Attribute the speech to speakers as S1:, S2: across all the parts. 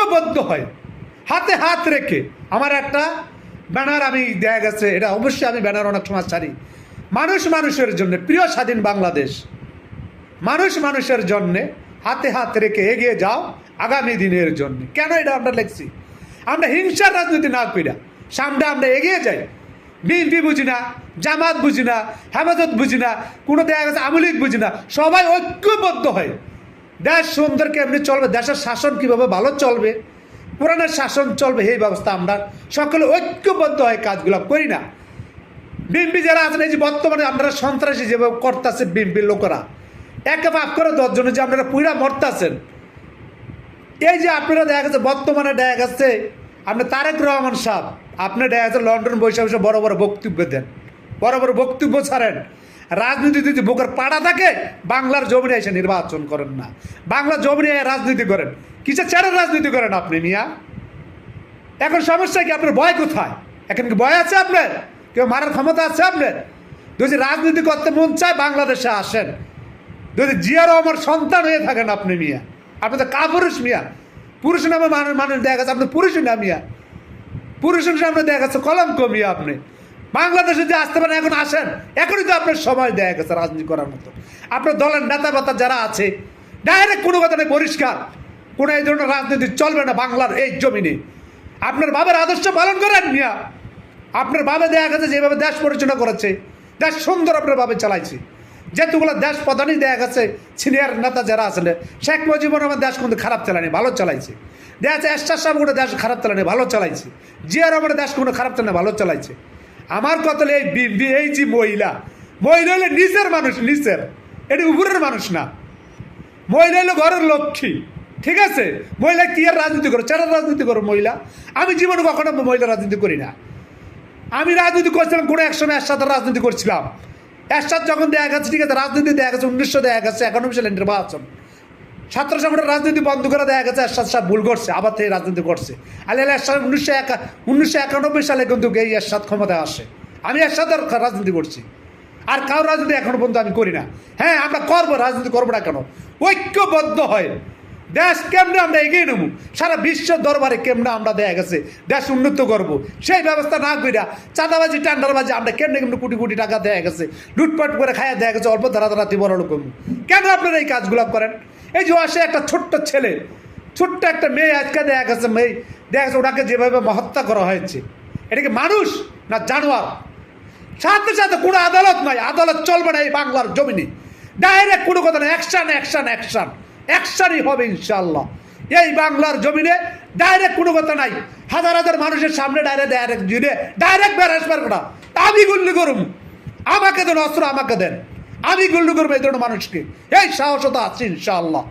S1: ঐক্যবদ্ধ হয়, হাতে হাত রেখে। আমার একটা ব্যানার আমি দেখা গেছে, এটা অবশ্যই আমি ব্যানার অনেক সময় ছাড়ি, মানুষ মানুষের জন্য, প্রিয় স্বাধীন বাংলাদেশ, মানুষ মানুষের জন্যে হাতে হাত রেখে এগিয়ে যাও আগামী দিনের জন্য। কেন এটা আমরা লিখছি? আমরা হিংসার রাজনীতি না কইরা সামনে আমরা এগিয়ে যাই। বিএনপি বুঝি না, জামাত বুঝি না, হেফাজত বুঝি না, কোনো দেখা গেছে আওয়ামী লীগ বুঝি না, সবাই ঐক্যবদ্ধ হয়। দেশ সুন্দর কেমনি চলবে, দেশের শাসন কীভাবে ভালো চলবে, পুরানের শাসন চলবে, এই ব্যবস্থা আমরা সকলে ঐক্যবদ্ধ হয় কাজগুলো করি না। বিএনপি যারা আছেন, এই যে বর্তমানে আপনারা সন্ত্রাসী যেভাবে করতেছে বিএনপির লোকেরা, একে ভাগ করে 10 জনের যে আপনারা পুরা মরতেছেন, এই যে আপনারা দেখা গেছে বর্তমানে দেখা গেছে আপনি তারেক রহমান সাহেব, আপনি দেখা যাচ্ছে লন্ডন বসে বসে বড় বড় বক্তব্য দেন, বড় বড় বক্তব্য ছাড়েন। রাজনীতি যদি বুকের পাড়া থাকে, বাংলার জমিনে এসে নির্বাচন করেন না, বাংলার জমিনে রাজনীতি করেন। কিসের ছেড়ে রাজনীতি করেন আপনি মিয়া? এখন সমস্যা কি? আপনার ভয় কোথায়? এখন কি ভয় আছে আপনার? কেউ মারার ক্ষমতা আছে আপনার? যদি রাজনীতি করতে মন চায় বাংলাদেশে আসেন। যদি জিয়া রহমান সন্তান হয়ে থাকেন আপনি মিয়া, আপনি তো কাপুরুষ মিয়া। পুরুষ নামে মানুষ দেখা গেছে আপনি পুরুষই না মিয়া, পুরুষের সামনে দেখা গেছে কলঙ্ক মিয়া। আপনি বাংলাদেশে যে আসতে পারেন, এখন আসেন, এখনই তো আপনার সময় দেখা গেছে রাজনীতি করার মতো। আপনার দলের নেতা বাতা যারা আছে, ডাইরেক্ট কোনো কথা নেই, পরিষ্কার, কোনো এই ধরনের রাজনীতি চলবে না বাংলার এই জমিনে। আপনার বাবার আদর্শ পালন করেন মিয়া। আপনার বাবা দেখা গেছে যেভাবে দেশ পরিচালনা করেছে, দেশ সুন্দর আপনার বাবা চালাইছে। যেহেতুগুলো দেশ প্রধানই দেখা গেছে সিনিয়র নেতা যারা আসলে, শেখ মুজিবুর রহমান দেশ কিন্তু খারাপ চালায়নি, ভালো চালাইছে। দেখা যাচ্ছে এরশাদ সাহেব কোনো দেশ খারাপ চালায়নি, ভালো চালাইছে। জিয়া রহমানের দেশ কোনো খারাপ চালানি, ভালো চালাইছে। আমার কথা এই যে মহিলা হলে নিচের মানুষ, নিচের, এটি উপরের মানুষ না। মহিলা হলো ঘরের লক্ষ্মী, ঠিক আছে? মহিলা কি আর রাজনীতি করো? চেরার রাজনীতি করো মহিলা। আমি জীবনে কখনো মহিলা রাজনীতি করি না। আমি রাজনীতি করছিলাম কোনো এক সময় এরশাদের রাজনীতি করছিলাম। এরশাদ যখন দেখা গেছে, ঠিক আছে, রাজনীতি দেখা গেছে 1900 দেখা গেছে 91 সালে নির্বাচন, ছাত্র সংগঠনের রাজনীতি বন্ধ করে দেখা গেছে এরশাদ সাহেব ভুল করছে, আবার থেকে রাজনীতি করছে। আলিয়াল এরশাদ 1991 সালে কিন্তু এই এরশাদ ক্ষমতায় আসে। আমি এরশাদের রাজনীতি করছি, আর কারোর রাজনীতি এখনো পর্যন্ত আমি করি না। হ্যাঁ, আমরা করবো, রাজনীতি করবো না কেন? ঐক্যবদ্ধ হয় দেশ কেমনে আমরা এগিয়ে নেব, সারা বিশ্ব দরবারে কেমনে আমরা দেখা গেছে দেশ উন্নত করবো, সেই ব্যবস্থা না করিয়া চাঁদাবাজি টান্ডারবাজি আমরা কেমনে কেমনে কোটি কোটি টাকা দেয়া গেছে লুটপাট করে খাইয়া দেয়া গেছে, অল্প ধারাধারাতি বড় লোক। কেন আপনারা এই কাজগুলো করেন? এই যে আসে একটা ছোট্ট ছেলে, ছোট্ট একটা মেয়ে, আজকে দেখা গেছে মেয়ে দেখা গেছে ওটাকে যেভাবে হত্যা করা হয়েছে, এটা কি মানুষ না জানোয়ার? সাথে সাথে কোনো আদালত নয়, আদালত চলবে না এই বাংলার জমিনে। ডাইরেক্ট কোনো কথা নেই, অ্যাকশান অ্যাকশান অ্যাকশান অ্যাকশানই হবে ইনশাল্লাহ এই বাংলার জমিনে। ডাইরেক্ট কোনো কথা নাই, হাজার হাজার মানুষের সামনে ডাইরেক্ট ব্যারাসবার করা। আমি গুল্লি করুম, আমাকে দেন অস্ত্র, আমাকে দেন, আমি গুল্লি করবো এই ধরনের মানুষকে। এই সাহসতা আছে ইনশাল্লাহ।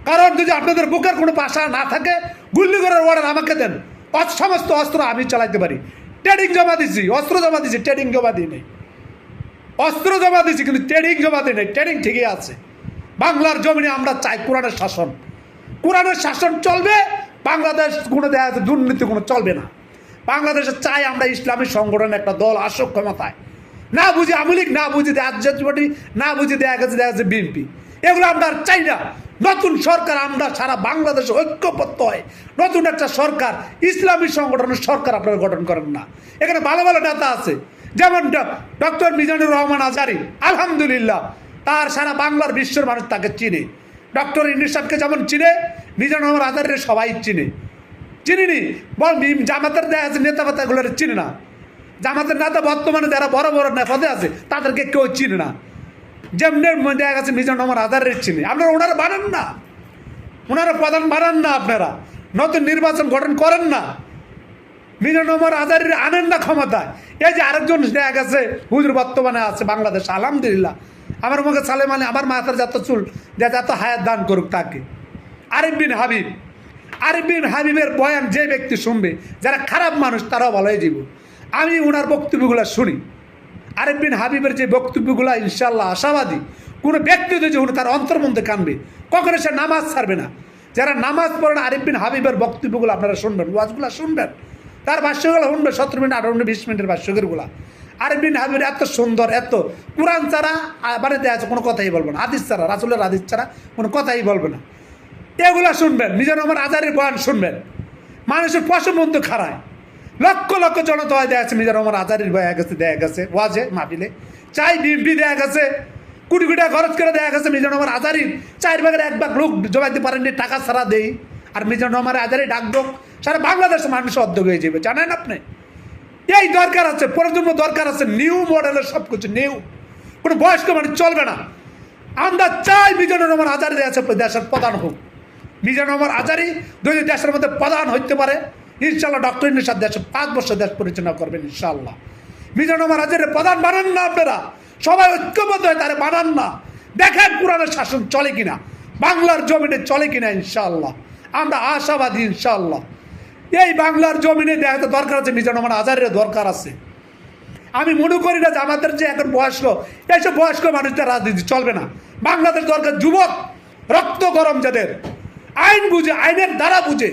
S1: কারণ যদি আপনাদের বুকের কোনো পাশা না থাকে, গুল্লি করার অর্ডার আমাকে দেন, সমস্ত অস্ত্র আমি চালাইতে পারি। ট্রেডিং জমা দিছি, অস্ত্র জমা দিছি, ট্রেডিং জমা দিই নেই। অস্ত্র জমা দিছি কিন্তু ট্রেডিং জমা দিই নেই, ট্রেডিং ঠিকই আছে। বাংলার জমিনে আমরা চাই কোরআনের শাসন, কোরআনের শাসন চলবে। বাংলাদেশ কোনো দেখা যাচ্ছে দুর্নীতি কোনো চলবে না। বাংলাদেশে চাই আমরা ইসলামী সংগঠনের একটা দল আসুক ক্ষমতায়। না বুঝি আওয়ামী লীগ, না বুঝি জাতীয় পার্টি, না বুঝি দেখা গেছে বিএনপি, এগুলো আমরা আর চাই না। নতুন সরকার আমরা সারা বাংলাদেশে ঐক্যবদ্ধ হয়, নতুন একটা সরকার, ইসলামী সংগঠনের সরকার আপনারা গঠন করেন না। এখানে ভালো ভালো নেতা আছে, যেমন ডক্টর মিজানুর রহমান আজহারী, আলহামদুলিল্লাহ তার সারা বাংলার বিশ্বের মানুষ তাকে চিনে। ডক্টর ইউনূস সাহেবকে যেমন চিনে, মিজানুর রহমান আজহারীর সবাই চিনে। চিনিনি বল জামাতের নেতা পাতাগুলো চিনে না। জামাতের নেতা বর্তমানে যারা বড় বড় পদে আছে তাদেরকে কেউ চিনে না। যেমনি দেখা গেছে মিজানুর রহমান আজহারীর চিনে। আপনারা ওনারা বানান না, ওনারা প্রধান বানান না, আপনারা নতুন নির্বাচন গঠন করেন না, মিজানুর রহমান আজহারীর আনেন না ক্ষমতায়। এই যে আরেকজন দেখা গেছে হুজুর বর্তমানে আছে বাংলাদেশ, আলহামদুলিল্লাহ, আমার মুখে সালেম আলী, আমার মাথার যত চুল যত হায়াত দান করুক তাকে, আরিফ বিন হাবিব। আরিফ বিন হাবিবের বয়ান যে ব্যক্তি শুনবে, যারা খারাপ মানুষ তারাও ভালো হয়ে যাব। আমি ওনার বক্তব্যগুলো শুনি, আরিফ বিন হাবিবের যে বক্তব্যগুলো ইনশাল্লাহ আশাবাদী। কোনো ব্যক্তি যদি তার অন্তর মধ্যে কানবে, কখনো সে নামাজ ছাড়বে না। যারা নামাজ পড়েন আরিফ বিন হাবিবের বক্তব্যগুলো আপনারা শুনবেন, ওয়াজগুলো শুনবেন, তার ভাষ্যগুলো শুনবেন, 17 মিনিট 18 মিনিট 20 মিনিটের ভাষ্যগুলো। আরিফ বিন হাবিবের এত সুন্দর, এত কোরআন ছাড়া বাড়িতে আছে কোনো কথাই বলবো না, হাদিস ছাড়া, রাসূলের হাদিস ছাড়া কোনো কথাই বলবে না। এগুলা শুনবেন, মিজানুর রহমান আজারির বয়ান শুনবেন, মানুষের পশমন্ত খাড়ায় লক্ষ লক্ষ জনতা হয় দেখা গেছে মিজানুর রহমান আজারির দেখা গেছে ওয়াজে মাহফিলে, চাই বিএমপি দেখা গেছে কোটি কোটি টাকা খরচ করে দেখা গেছে মিজানুর রহমান আজারির 4 ভাগের 1 ভাগ লোক জমাইতে পারেননি, টাকা ছাড়া দেই। আর মিজানুর রহমান আজারি ডাকবো সারা বাংলাদেশের মানুষ অর্ধেক হয়ে যাবে, জানেন আপনি? এই দরকার আছে, প্রজন্ম দরকার আছে নিউ মডেলের সব কিছু নিউ, কোনো বয়স্ক মানুষ চলবে না। আমরা চাই মিজানুর রহমান আজারি দেশের প্রধান হোক। মিজানুর রহমান আজারি যদি দেশের মধ্যে প্রধান হইতে পারে, ইনশাল্লাহ ডক্টর ইউনূস দেশে 5 বছর দেশ পরিচালনা করবেন ইনশাল্লাহ। মিজানুর রহমান আজারির প্রধান বানান না আপনারা, সবাই ঐক্যবদ্ধ হয়ে তারা বানান না, দেখেন পুরানো শাসন চলে কিনা, বাংলার জমিনে চলে কিনা। ইনশাল্লাহ আমরা আশাবাদী, ইনশাল্লাহ এই বাংলার জমিনে দেখা দরকার আছে, মিজানুর রহমান আজারির দরকার আছে। আমি মনে করি না যে আমাদের যে এখন বয়স্ক, এইসব বয়স্ক মানুষদের রাজনীতি চলবে না। বাংলাদেশ দরকার যুবক, রক্ত গরম, যাদের আইন বুঝে, আইনের দ্বারা বুঝে।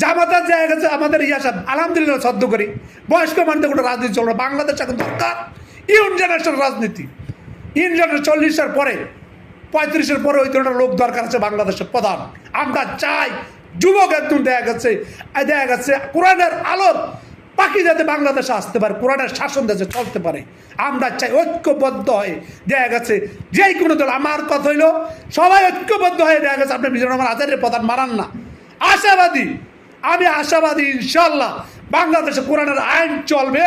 S1: জামাতার জায়গা গেছে আমাদের ইয়াসাব আলহামদুলিল্লাহ শ্রদ্ধ করি, বয়স্ক মানুষদের কোনো রাজনীতি চলবে না। বাংলাদেশ এখন দরকার ইয়ং জেনারেশন রাজনীতি। ইয়ং জেনারেশন 40-এর পরে 35-এর পরে ওই ধরনের লোক দরকার আছে বাংলাদেশের প্রধান। আমরা চাই যুবক একদম দেখা গেছে কোরআনের আলোর পাখি যাতে বাংলাদেশে আসতে পারে, কোরআনের শাসন দেশে চলতে পারে। আমরা চাই ঐক্যবদ্ধ হয়ে দেখা গেছে যেই কোনো দল, আমার কথা হইল সবাই ঐক্যবদ্ধ হয়ে দেখা গেছে আপনি মিজানুর রহমান আজারির প্রধান মানান না। আশাবাদী, আমি আশাবাদী ইনশাল্লাহ বাংলাদেশে কোরআনের আইন চলবে,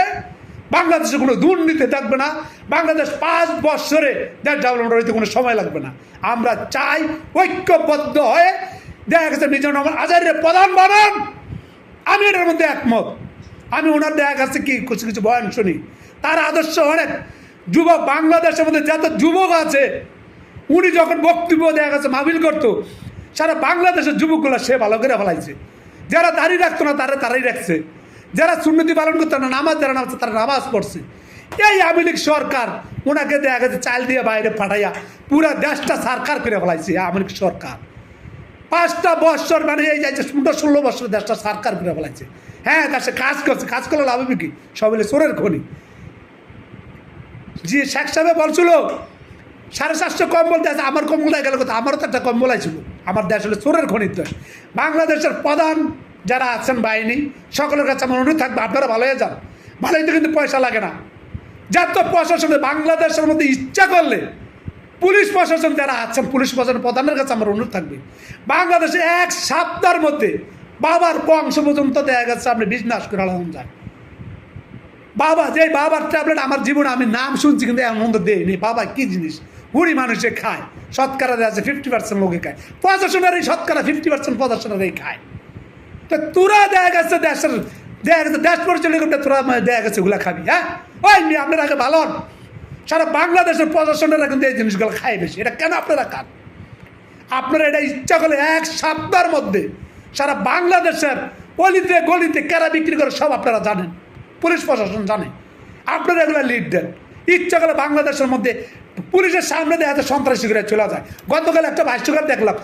S1: বাংলাদেশে কোনো দুর্নীতি থাকবে না, বাংলাদেশ 5 বছরে দেশ ডেভেলপমেন্ট হইতে কোনো সময় লাগবে না। আমরা চাই ঐক্যবদ্ধ হয়ে দেখা গেছে মিজানুর রহমান আজারির প্রধান বানান। আমি এটার মধ্যে একমত। আমি ওনার দেখা গেছে কি কিছু কিছু বয়ান শুনি, তার আদর্শ অনেক যুবক, বাংলাদেশের মধ্যে যত যুবক আছে, উনি যখন বক্তব্য দেখা গেছে মাহফিল করতো, সারা বাংলাদেশের যুবকগুলো সে ভালো করে ফেলাইছে। যারা দাঁড়িয়ে রাখতো না তারা দাঁড়িয়ে রাখছে, যারা সুন্নতি পালন করতো না, নামাজ যারা নামছে তারা নামাজ পড়ছে। এই আওয়ামী লীগ সরকার ওনাকে দেখা গেছে চাল দিয়ে বাইরে পাঠাইয়া পুরা দেশটা সরকার করে ফেলাইছে। আওয়ামী লীগ সরকার 5টা বছর মানে এই যাইছে 16 বছর দেশটা সরকার করে ফেলাইছে। হ্যাঁ, দেশে কাজ করছে, কাজ করলে লাভ হবে কি? সব হলে চোরের খনি। জি শেখ সাহেব বলছিল 750 কম্বল দেশ, আমার কম্বলটাই গেল কোথাও? আমারও তো একটা কম্বলাই ছিল। আমার দেশ হলে চোরের খনির দেশ। বাংলাদেশের প্রধান যারা আছেন বাহিনী, সকলের কাছে আমার অনুরোধ থাকবে আপনারা ভালো হয়ে যান। ভালো হইতে কিন্তু পয়সা লাগে না। যত প্রশাসনে বাংলাদেশের মধ্যে ইচ্ছা করলে পুলিশ প্রশাসন যারা আছেন, পুলিশ প্রশাসনের প্রধানের কাছে আমার অনুরোধ থাকবে, বাংলাদেশে 1 সপ্তাহের মধ্যে বাবার বংশ পর্যন্ত দেখা গেছে আপনি বিজনেস করে আলাদা যায়। বাবা যে বাবার ট্যাবলেট আমার জীবনে আমি নাম শুনছি কিন্তু এমন মন্দ দেয়নি। বাবা কি জিনিস, বুড়ি মানুষে খায়, শতকরা দেওয়া আছে 50% লোকে খায়, প্রশাসনেরই শতকরা 50% প্রশাসনেরই খায়। তো তোরা দেখা গেছে দেশের দেশ পরিচালনা করতে তোরা দেখা গেছে ওগুলা খাবি। হ্যাঁ, ওই আপনারা আগে ভালো হন। সারা বাংলাদেশের প্রশাসনেরা কিন্তু এই জিনিসগুলো খায় বেশি। এটা কেন আপনারা খান? আপনারা এটা ইচ্ছা করলে 1 সপ্তাহের মধ্যে সারা বাংলাদেশের অলিতে গলিতে কেরা বিক্রি করে সব আপনারা জানেন, পুলিশ প্রশাসন জানে। আপনারা এগুলো লিড দেন। ইচ্ছা করলে বাংলাদেশের মধ্যে পুলিশের সামনে দেখা যাচ্ছে সন্ত্রাসী করে চলে যায়। গতকাল একটা ভাষ্যকার দেখলাম,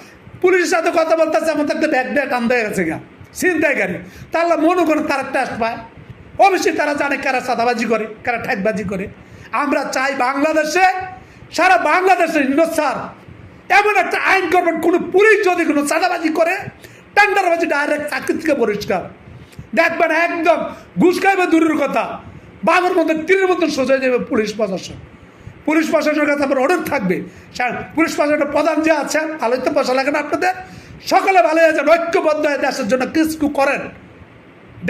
S1: পুলিশের সাথে কথা বলতেছে, আমার একটা ব্যাগ টান দিয়ে গেছে গা ছিনতাইকারী। তাহলে মনে করেন তারা টেস্ট পায়। অবশ্যই তারা জানে কারা চাঁদাবাজি করে, কারা ঠেকবাজি করে। আমরা চাই বাংলাদেশে, সারা বাংলাদেশে স্যার এমন একটা আইন করবেন, কোনো পুলিশ যদি কোনো চাঁদাবাজি করে, টেন্ডারবাজি ডাইরেক্ট চাকরি থেকে পরিষ্কার দেখবেন। একদম ঘুষ খাইবে দূরের কথা, বাঘের মধ্যে তীরের মতন সোজা যাবে পুলিশ প্রশাসন। পুলিশ প্রশাসনের কাছে আমার অর্ডার থাকবে, পুলিশ প্রশাসনের প্রধান যে আছে, ভালোই তো পয়সা লাগে না আপনাদের, সকলে ভালো হয়ে যান, ঐক্যবদ্ধ হয়ে দেশের জন্য কিছু করেন।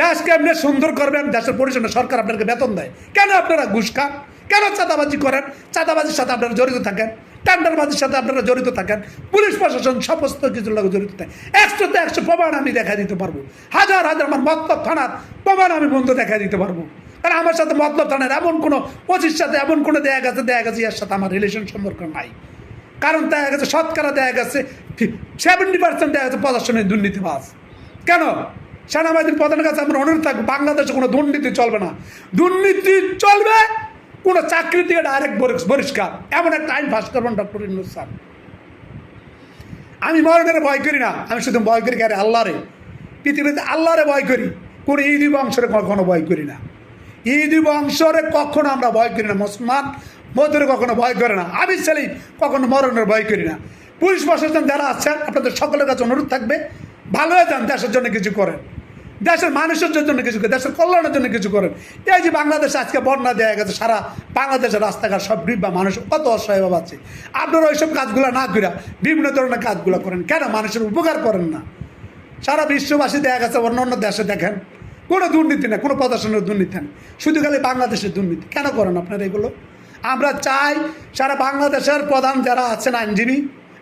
S1: দেশকে এমনি সুন্দর করবেন, দেশের পরিচালনা সরকার আপনাকে বেতন দেয়। কেন আপনারা ঘুষ খান? কেন চাঁদাবাজি করেন? চাঁদাবাজির সাথে আপনারা জড়িত থাকেন, টেন্ডারবাজির সাথে আপনারা জড়িত থাকেন, পুলিশ প্রশাসন সমস্ত কিছুর লাগে জড়িত থাকে। 100তে 100 প্রমাণ আমি দেখা দিতে পারবো, হাজার হাজার আমার মতলব থানার প্রমাণ আমি বন্ধু দেখা দিতে পারবো। কারণ আমার সাথে মতলব থানার এমন কোনো ওসির সাথে এমন কোনো দেখা গেছে এর সাথে আমার রিলেশন সম্পর্ক নাই। কারণ দেখা গেছে শতকরা দেখা গেছে 70% দেখা গেছে প্রশাসনের দুর্নীতিবাজ। কেন? সেনাবাহিনীর প্রধানের কাছে আমার অনুরোধ থাকবে, বাংলাদেশে কোনো দুর্নীতি চলবে না। দুর্নীতি চলবে কোনো চাকরি দিয়ে ডাইরেক্ট বহিষ্কার, এমন একটা আইন পাস করবেন ডক্টর ইউনূস স্যার। আমি মরণের ভয় করি না, আমি শুধু ভয় করি আরে আল্লাহরে। পৃথিবীতে আল্লাহরে ভয় করি, কোনো ইহুদি বংশরে কখনো ভয় করি না। ইহুদি বংশরে কখনো আমরা ভয় করি না। মুসলমান মধুরে কখনো ভয় করে না। আমি সেলিম কখনো মরণের ভয় করি না। পুলিশ প্রশাসন যারা আছেন আপনাদের সকলের কাছে অনুরোধ থাকবে, ভালো হয়ে যান, দেশের জন্য কিছু করেন, দেশের মানুষের জন্য কিছু করেন, দেশের কল্যাণের জন্য কিছু করেন। এই যে বাংলাদেশে আজকে বন্যা দেওয়া গেছে, সারা বাংলাদেশের রাস্তাঘাট সব ডিব্বা, মানুষ কত অসহায় আছে। আপনারা ওইসব কাজগুলো না করে বিভিন্ন ধরনের কাজগুলো করেন কেন? মানুষের উপকার করেন না। সারা বিশ্ববাসী দেখা গেছে অন্য অন্য দেশে দেখেন কোনো দুর্নীতি নেই, কোনো প্রদর্শনের দুর্নীতি নেই, শুধু খালি বাংলাদেশের দুর্নীতি। কেন করেন আপনারা এগুলো? আমরা চাই সারা বাংলাদেশের প্রধান যারা আছেন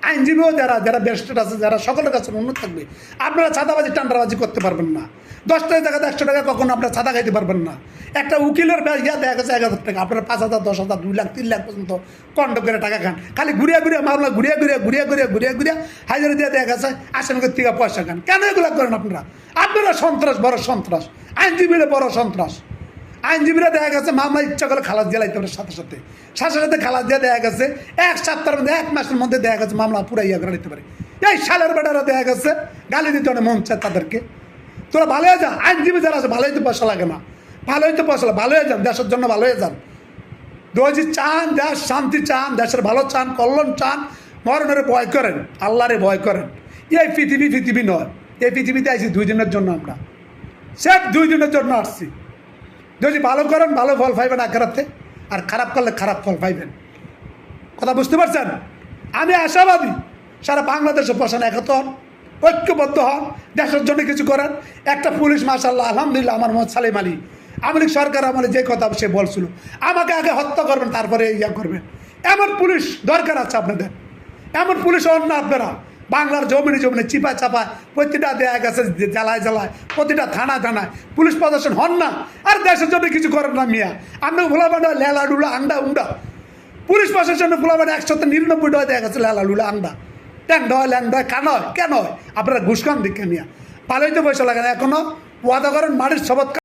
S1: আইনজীবীও যারা ব্যারিস্টার আছে, যারা সকলের কাছে অনুরোধ থাকবে, আপনারা চাঁদাবাজি টান্ডাবাজি করতে পারবেন না। 10 টাকা 100 টাকা কখনো আপনারা চাঁদা খাইতে পারবেন না। একটা উকিলের ইয়া দেখা গেছে 1000 টাকা, আপনারা 5000, 10,000, 2 লাখ 3 লাখ পর্যন্ত কন্ড করে টাকা খান। খালি ঘুরিয়া মামলা ঘুরিয়া হাজারে দিয়ে দেখা গেছে আসামিকে থেকে পয়সা খান। কেন এগুলো করেন আপনারা সন্ত্রাস, বড় সন্ত্রাস। আইনজীবীরা বড় সন্ত্রাস। আইনজীবীরা দেখা গেছে মামলা ইচ্ছা করে খালাস দিয়ে লাইতে পারে, সাথে খালাস দিয়ে দেখা গেছে 1 সপ্তাহের মধ্যে 1 মাসের মধ্যে দেখা গেছে মামলা পুরা ইয়া করে নিতে পারে। এই সালের বেটারা দেখা গেছে গালি দিতে অনেক মন চায় তাদেরকে। তোরা ভালো হয়ে যান, আইনজীবী যারা আছে ভালো হইতে পয়সা লাগে না, ভালো হইতে পয়সা লাগে, ভালো হয়ে যান, দেশের জন্য ভালো হয়ে যান। দোজি চান, দেশ শান্তি চান, দেশের ভালো চান, কল্যাণ চান, মরণের ভয় করেন, আল্লাহরে ভয় করেন। এই পৃথিবী নয়, এই পৃথিবীতে আইছি 2 দিনের জন্য, আমরা সব 2 দিনের জন্য আসছি। যদি ভালো করেন ভালো ফল পাইবেন আখেরাতে, আর খারাপ করলে খারাপ ফল পাইবেন। কথা বুঝতে পারছেন? আমি আশাবাদী সারা বাংলাদেশে প্রশাসন একত্র হন, ঐক্যবদ্ধ হন, দেশের জন্য কিছু করেন। একটা পুলিশ মাশাআল্লাহ আলহামদুলিল্লাহ, আমার মোহাম্মদ সালিম আলী, আওয়ামী লীগ সরকার আমলে যে কথা সে বলছিল, আমাকে আগে হত্যা করবেন তারপরে ইয়া করবেন, এমন পুলিশ দরকার আছে আপনাদের। এমন পুলিশ হন না আপনারা। বাংলার জমিনে চিপা চাপা প্রতিটা দেয়া গেছে জ্বালায় প্রতিটা থানায় পুলিশ প্রদর্শন হন না, আর দেশের জন্য কিছু করেন না মিয়া। আমরা ভোলাবান্ডা লেলা ডুলা আন্ডা উন্ডা, পুলিশ প্রশাসনের ভোলাবান্ডা 193 দেয়া গেছে লেলা ডুলা আন্ডা, ল্যাংডা কেন হয়? আপনারা ঘুষ খান দিকে মিয়া, ভালোই তো পয়সা লাগে না। এখনো ওয়াদা করেন মাটির শপথ